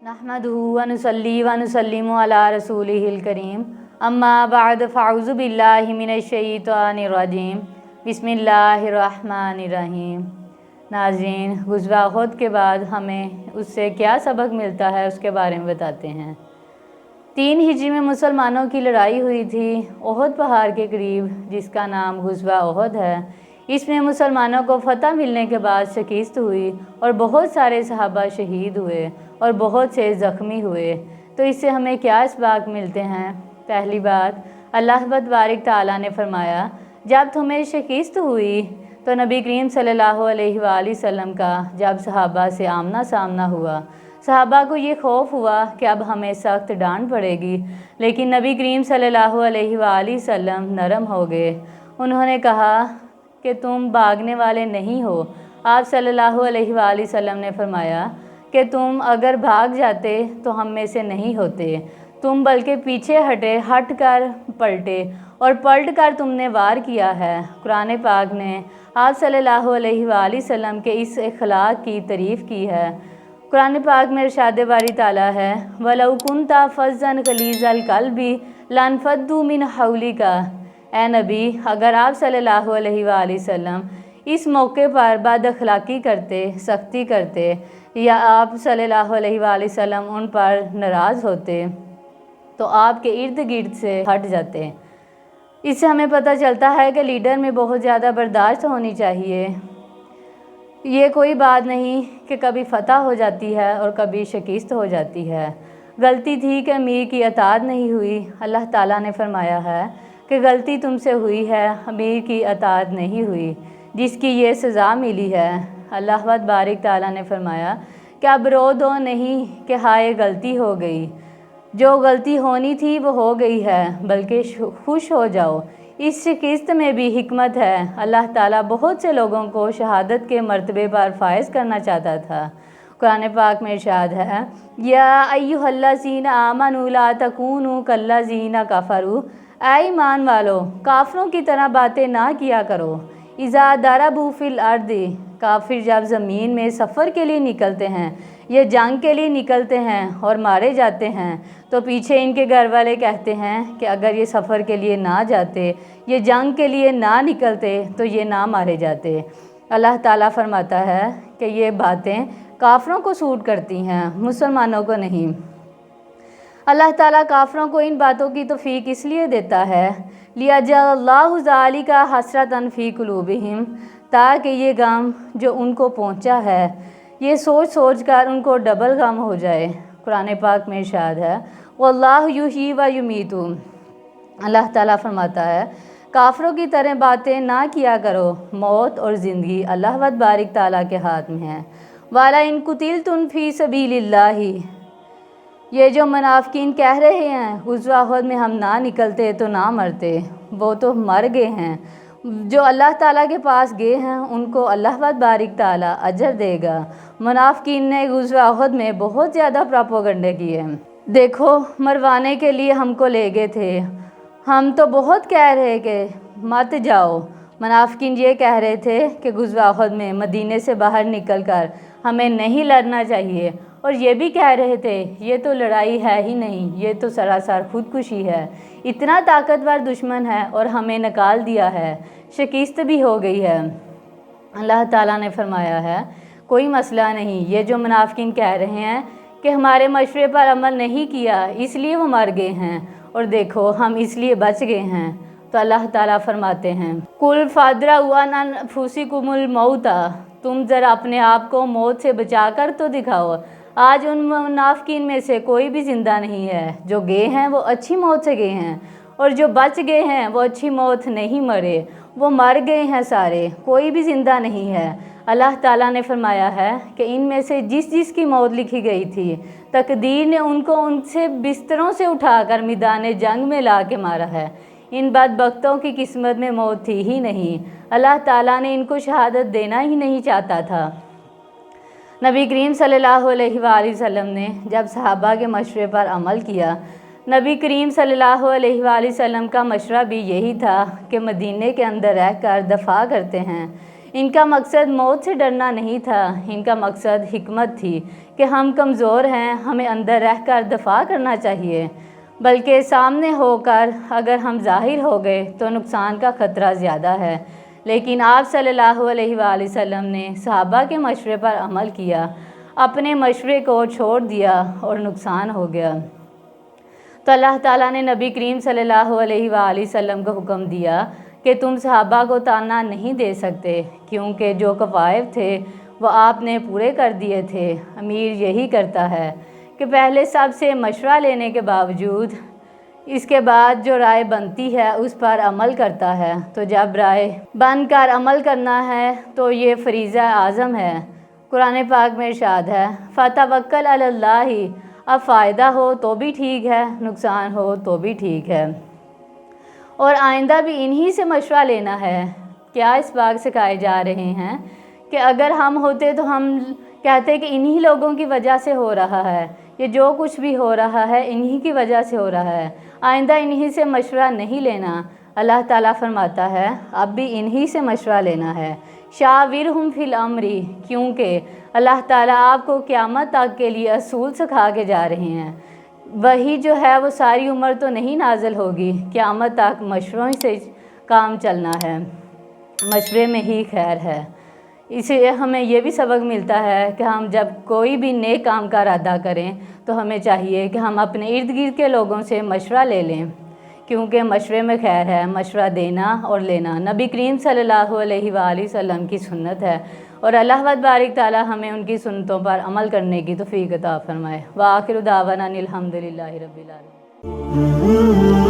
نحمدہ ونصلی ونسلم علی رسولہ الکریم اما بعد فاعوذ باللہ من الشیطان الرجیم بسم اللہ الرحمن الرحیم۔ ناظرین، غزوہ احد کے بعد ہمیں اس سے کیا سبق ملتا ہے اس کے بارے میں بتاتے ہیں۔ 3 ہجری میں مسلمانوں کی لڑائی ہوئی تھی احد پہاڑ کے قریب، جس کا نام غزوہ احد ہے۔ اس میں مسلمانوں کو فتح ملنے کے بعد شکست ہوئی اور بہت سارے صحابہ شہید ہوئے اور بہت سے زخمی ہوئے۔ تو اس سے ہمیں کیا اسباق ملتے ہیں؟ پہلی بات، اللہ تبارک تعالیٰ نے فرمایا جب تمہیں شکست ہوئی تو نبی کریم صلی اللہ علیہ وآلہ وسلم کا جب صحابہ سے آمنا سامنا ہوا، صحابہ کو یہ خوف ہوا کہ اب ہمیں سخت ڈانٹ پڑے گی، لیکن نبی کریم صلی اللہ علیہ وآلہ وسلم نرم ہو گئے۔ انہوں نے کہا کہ تم بھاگنے والے نہیں ہو۔ آپ صلی اللہ علیہ وآلہ وسلم نے فرمایا کہ تم اگر بھاگ جاتے تو ہم میں سے نہیں ہوتے، تم بلکہ پیچھے ہٹ کر پلٹے اور پلٹ کر تم نے وار کیا ہے۔ قرآن پاک نے آپ صلی اللہ علیہ وآلہ وسلم کے اس اخلاق کی تعریف کی ہے۔ قرآن پاک میں ارشاد باری تعالیٰ ہے وَلَوْ كُنْتَ فَظًّا غَلِيظَ الْقَلْبِ لَانفَضُّوا مِنْ حَوْلِكَ۔ اے نبی، اگر آپ صلی اللہ علیہ وآلہ وسلم اس موقع پر بد اخلاقی کرتے، سختی کرتے، یا آپ صلی اللہ علیہ وآلہ وسلم ان پر ناراض ہوتے تو آپ کے ارد گرد سے ہٹ جاتے۔ اس سے ہمیں پتہ چلتا ہے کہ لیڈر میں بہت زیادہ برداشت ہونی چاہیے۔ یہ کوئی بات نہیں کہ کبھی فتح ہو جاتی ہے اور کبھی شکست ہو جاتی ہے۔ غلطی تھی کہ امیر کی اطاعت نہیں ہوئی۔ اللہ تعالیٰ نے فرمایا ہے کہ غلطی تم سے ہوئی ہے، امیر کی اطاعت نہیں ہوئی، جس کی یہ سزا ملی ہے۔ اللہ تبارک تعالیٰ نے فرمایا کہ اب رو دو نہیں کہ ہائے غلطی ہو گئی، جو غلطی ہونی تھی وہ ہو گئی ہے، بلکہ خوش ہو جاؤ۔ اس شکست میں بھی حکمت ہے۔ اللہ تعالیٰ بہت سے لوگوں کو شہادت کے مرتبے پر فائز کرنا چاہتا تھا۔ قرآن پاک میں ارشاد ہے یا ایھا الذین آمنوا لا تکونوا کالذین کفروا۔ اے ایمان والو، کافروں کی طرح باتیں نہ کیا کرو۔ اذا ضربوا فی الارض، کافر جب زمین میں سفر کے لیے نکلتے ہیں یا جنگ کے لیے نکلتے ہیں اور مارے جاتے ہیں تو پیچھے ان کے گھر والے کہتے ہیں کہ اگر یہ سفر کے لیے نہ جاتے، یہ جنگ کے لیے نہ نکلتے تو یہ نہ مارے جاتے۔ اللہ تعالیٰ فرماتا ہے کہ یہ باتیں کافروں کو سوٹ کرتی ہیں، مسلمانوں کو نہیں۔ اللہ تعالیٰ کافروں کو ان باتوں کی توفیق اس لیے دیتا ہے لِيَجْعَلَ اللَّهُ ذَلِكَ حَسْرَةً فِي قُلُوبِهِمْ، تاکہ یہ غم جو ان کو پہنچا ہے یہ سوچ سوچ کر ان کو ڈبل غم ہو جائے۔ قرآن پاک میں ارشاد ہے وَاللَّهُ يُحْيِي وَيُمِيتُ۔ اللہ تعالیٰ فرماتا ہے کافروں کی طرح باتیں نہ کیا کرو، موت اور زندگی اللہ تبارک تعالیٰ کے ہاتھ میں ہے۔ وَلَئِن قُتِلْتُمْ فِي سَبِيلِ اللَّهِ، یہ جو منافقین کہہ رہے ہیں غزوہ احد میں ہم نہ نکلتے تو نہ مرتے، وہ تو مر گئے ہیں۔ جو اللہ تعالیٰ کے پاس گئے ہیں ان کو اللہ تبارک تعالیٰ اجر دے گا۔ منافقین نے غزوہ احد میں بہت زیادہ پروپیگنڈے کیے۔ دیکھو، مروانے کے لیے ہم کو لے گئے تھے، ہم تو بہت کہہ رہے کہ مت جاؤ۔ منافقین یہ کہہ رہے تھے کہ غزوہ احد میں مدینے سے باہر نکل کر ہمیں نہیں لڑنا چاہیے، اور یہ بھی کہہ رہے تھے یہ تو لڑائی ہے ہی نہیں، یہ تو سراسر خودکشی ہے، اتنا طاقتور دشمن ہے اور ہمیں نکال دیا ہے، شکست بھی ہو گئی ہے۔ اللہ تعالیٰ نے فرمایا ہے کوئی مسئلہ نہیں، یہ جو منافقین کہہ رہے ہیں کہ ہمارے مشورے پر عمل نہیں کیا اس لیے وہ مر گئے ہیں، اور دیکھو ہم اس لیے بچ گئے ہیں۔ تو اللہ تعالیٰ فرماتے ہیں قُلْ فَادْرَءُوا عَنْ أَنفُسِكُمُ الْمَوْتَ، تم ذرا اپنے آپ کو موت سے بچا کر تو دکھاؤ۔ آج ان منافقین میں سے کوئی بھی زندہ نہیں ہے، جو گئے ہیں وہ اچھی موت سے گئے ہیں، اور جو بچ گئے ہیں وہ اچھی موت نہیں مرے، وہ مر گئے ہیں سارے، کوئی بھی زندہ نہیں ہے۔ اللہ تعالیٰ نے فرمایا ہے کہ ان میں سے جس کی موت لکھی گئی تھی تقدیر نے ان کو ان سے بستروں سے اٹھا کر میدان جنگ میں لا کے مارا ہے۔ ان بدبختوں کی قسمت میں موت تھی ہی نہیں، اللہ تعالیٰ نے ان کو شہادت دینا ہی نہیں چاہتا تھا۔ نبی کریم صلی اللہ علیہ وآلہ وسلم نے جب صحابہ کے مشورے پر عمل کیا، نبی کریم صلی اللہ علیہ وآلہ وسلم کا مشورہ بھی یہی تھا کہ مدینے کے اندر رہ کر دفاع کرتے ہیں، ان کا مقصد موت سے ڈرنا نہیں تھا، ان کا مقصد حکمت تھی کہ ہم کمزور ہیں، ہمیں اندر رہ کر دفاع کرنا چاہیے، بلکہ سامنے ہو کر اگر ہم ظاہر ہو گئے تو نقصان کا خطرہ زیادہ ہے۔ لیکن آپ صلی اللہ علیہ وآلہ وسلم نے صحابہ کے مشورے پر عمل کیا، اپنے مشورے کو چھوڑ دیا اور نقصان ہو گیا۔ تو اللہ تعالیٰ نے نبی کریم صلی اللہ علیہ وآلہ وسلم کو حکم دیا کہ تم صحابہ کو طعنہ نہیں دے سکتے، کیونکہ جو قواعد تھے وہ آپ نے پورے کر دیے تھے۔ امیر یہی کرتا ہے کہ پہلے سب سے مشورہ لینے کے باوجود اس کے بعد جو رائے بنتی ہے اس پر عمل کرتا ہے، تو جب رائے بن کر عمل کرنا ہے تو یہ فریضہ اعظم ہے۔ قرآن پاک میں ارشاد ہے فَتَوَكَّلْ عَلَى اللَّهِ، اب فائدہ ہو تو بھی ٹھیک ہے، نقصان ہو تو بھی ٹھیک ہے، اور آئندہ بھی انہی سے مشورہ لینا ہے۔ کیا اس بات سکھائے جا رہے ہیں کہ اگر ہم ہوتے تو ہم کہتے کہ انہی لوگوں کی وجہ سے ہو رہا ہے، یہ جو کچھ بھی ہو رہا ہے انہی کی وجہ سے ہو رہا ہے، آئندہ انہی سے مشورہ نہیں لینا۔ اللہ تعالیٰ فرماتا ہے اب بھی انہی سے مشورہ لینا ہے۔ شاورہم فی الامر، کیونکہ اللہ تعالیٰ آپ کو قیامت تک کے لیے اصول سکھا کے جا رہے ہیں۔ وہی جو ہے وہ ساری عمر تو نہیں نازل ہوگی، قیامت تک مشوروں سے کام چلنا ہے، مشورے میں ہی خیر ہے۔ اس لیے ہمیں یہ بھی سبق ملتا ہے کہ ہم جب کوئی بھی نیک کام کا ارادہ کریں تو ہمیں چاہیے کہ ہم اپنے ارد گرد کے لوگوں سے مشورہ لے لیں، کیونکہ مشورے میں خیر ہے، مشورہ دینا اور لینا نبی کریم صلی اللہ علیہ وآلہ وسلم کی سنت ہے، اور اللہ تبارک تعالیٰ ہمیں ان کی سنتوں پر عمل کرنے کی توفیق عطا فرمائے۔ وآخر دعوانا الحمد للہ رب العالمین۔